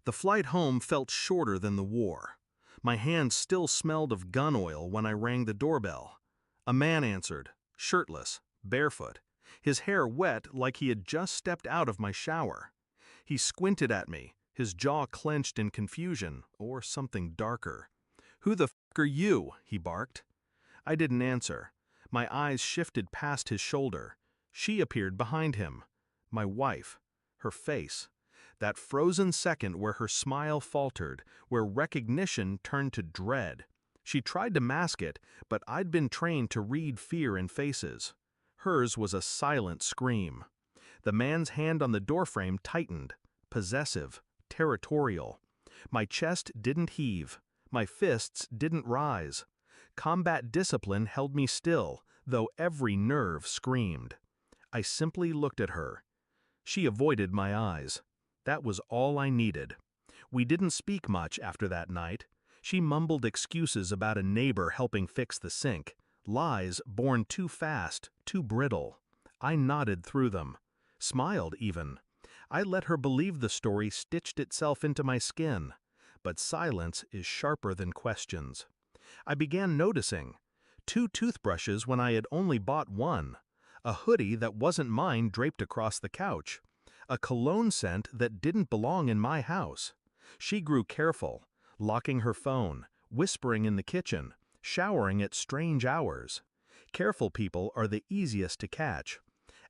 The flight home felt shorter than the war. My hands still smelled of gun oil when I rang the doorbell. A man answered, shirtless, barefoot, his hair wet like he had just stepped out of my shower. He squinted at me, his jaw clenched in confusion, or something darker. "Who the f*** are you?" he barked. I didn't answer. My eyes shifted past his shoulder. She appeared behind him. My wife. Her face. That frozen second where her smile faltered, where recognition turned to dread. She tried to mask it, but I'd been trained to read fear in faces. Hers was a silent scream. The man's hand on the doorframe tightened, possessive, territorial. My chest didn't heave. My fists didn't rise. Combat discipline held me still, though every nerve screamed. I simply looked at her. She avoided my eyes. That was all I needed. We didn't speak much after that night. She mumbled excuses about a neighbor helping fix the sink, lies born too fast, too brittle. I nodded through them, smiled even. I let her believe the story stitched itself into my skin. But silence is sharper than questions. I began noticing. 2 toothbrushes when I had only bought 1. A hoodie that wasn't mine draped across the couch. A cologne scent that didn't belong in my house. She grew careful, locking her phone, whispering in the kitchen, showering at strange hours. Careful people are the easiest to catch.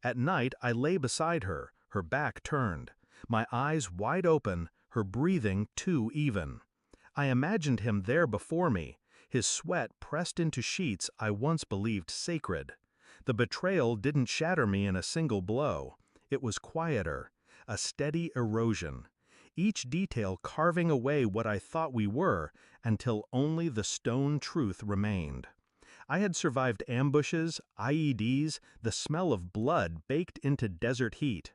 At night I lay beside her, her back turned, my eyes wide open, her breathing too even. I imagined him there before me, his sweat pressed into sheets I once believed sacred. The betrayal didn't shatter me in a single blow. It was quieter, a steady erosion. Each detail carving away what I thought we were, until only the stone truth remained. I had survived ambushes, IEDs, the smell of blood baked into desert heat.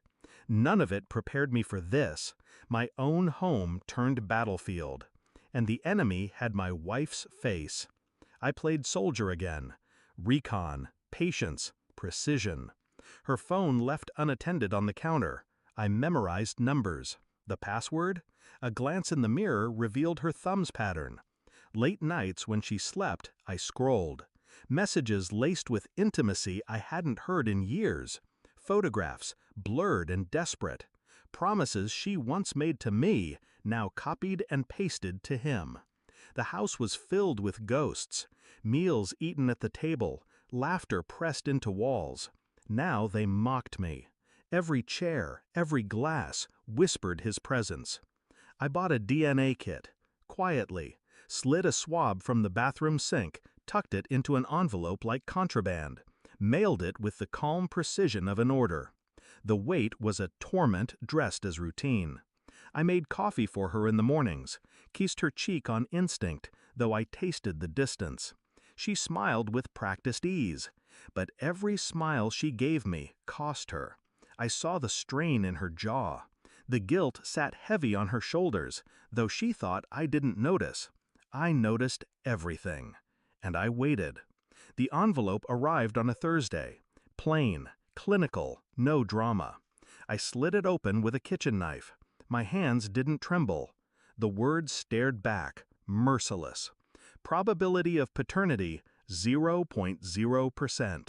None of it prepared me for this, my own home turned battlefield. And the enemy had my wife's face. I played soldier again. Recon, patience, precision. Her phone left unattended on the counter. I memorized numbers. The password? A glance in the mirror revealed her thumb's pattern. Late nights when she slept, I scrolled. Messages laced with intimacy I hadn't heard in years. Photographs, blurred and desperate. Promises she once made to me, now copied and pasted to him. The house was filled with ghosts. Meals eaten at the table, laughter pressed into walls. Now they mocked me. Every chair, every glass, whispered his presence. I bought a DNA kit. Quietly, slid a swab from the bathroom sink, tucked it into an envelope like contraband, mailed it with the calm precision of an order. The wait was a torment dressed as routine. I made coffee for her in the mornings, kissed her cheek on instinct, though I tasted the distance. She smiled with practiced ease, but every smile she gave me cost her. I saw the strain in her jaw. The guilt sat heavy on her shoulders, though she thought I didn't notice. I noticed everything. And I waited. The envelope arrived on a Thursday. Plain, clinical, no drama. I slid it open with a kitchen knife. My hands didn't tremble. The words stared back, merciless. Probability of paternity, 0.0%.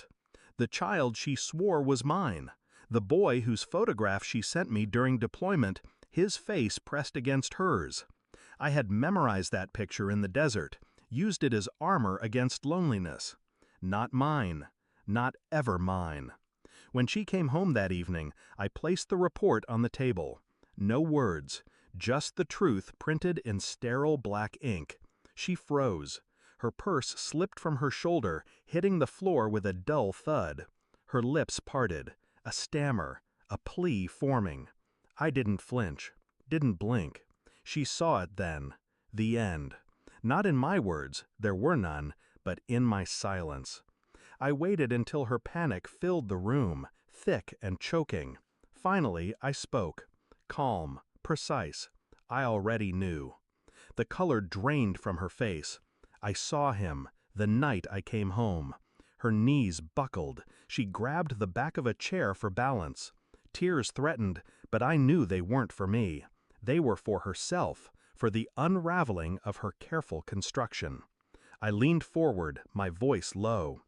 The child she swore was mine. The boy whose photograph she sent me during deployment, his face pressed against hers. I had memorized that picture in the desert, used it as armor against loneliness. Not mine. Not ever mine. When she came home that evening, I placed the report on the table. No words, just the truth printed in sterile black ink. She froze. Her purse slipped from her shoulder, hitting the floor with a dull thud. Her lips parted, a stammer, a plea forming. I didn't flinch, didn't blink. She saw it then. The end. Not in my words, there were none, but in my silence. I waited until her panic filled the room, thick and choking. Finally, I spoke. Calm, precise. I already knew. The color drained from her face. I saw him, the night I came home. Her knees buckled. She grabbed the back of a chair for balance. Tears threatened, but I knew they weren't for me. They were for herself, for the unraveling of her careful construction. I leaned forward, my voice low.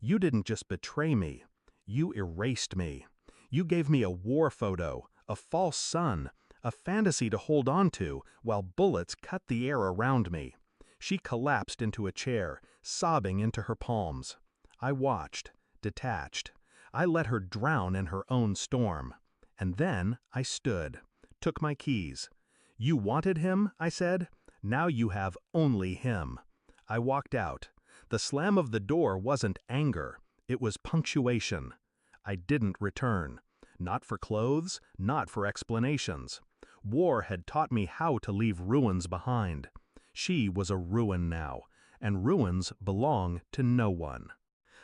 You didn't just betray me. You erased me. You gave me a war photo, a false sun, a fantasy to hold on to while bullets cut the air around me. She collapsed into a chair, sobbing into her palms. I watched, detached. I let her drown in her own storm. And then I stood, took my keys. You wanted him, I said. Now you have only him. I walked out. The slam of the door wasn't anger. It was punctuation. I didn't return. Not for clothes, not for explanations. War had taught me how to leave ruins behind. She was a ruin now, and ruins belong to no one.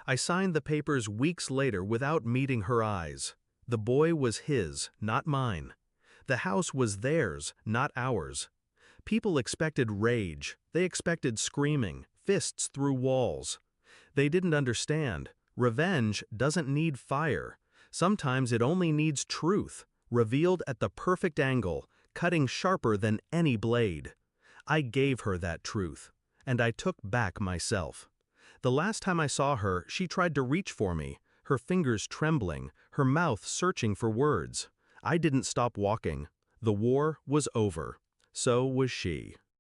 I signed the papers weeks later without meeting her eyes. The boy was his, not mine. The house was theirs, not ours. People expected rage. They expected screaming, fists through walls. They didn't understand. Revenge doesn't need fire. Sometimes it only needs truth, revealed at the perfect angle, cutting sharper than any blade. I gave her that truth, and I took back myself. The last time I saw her, she tried to reach for me, her fingers trembling, her mouth searching for words. I didn't stop walking. The war was over. So was she.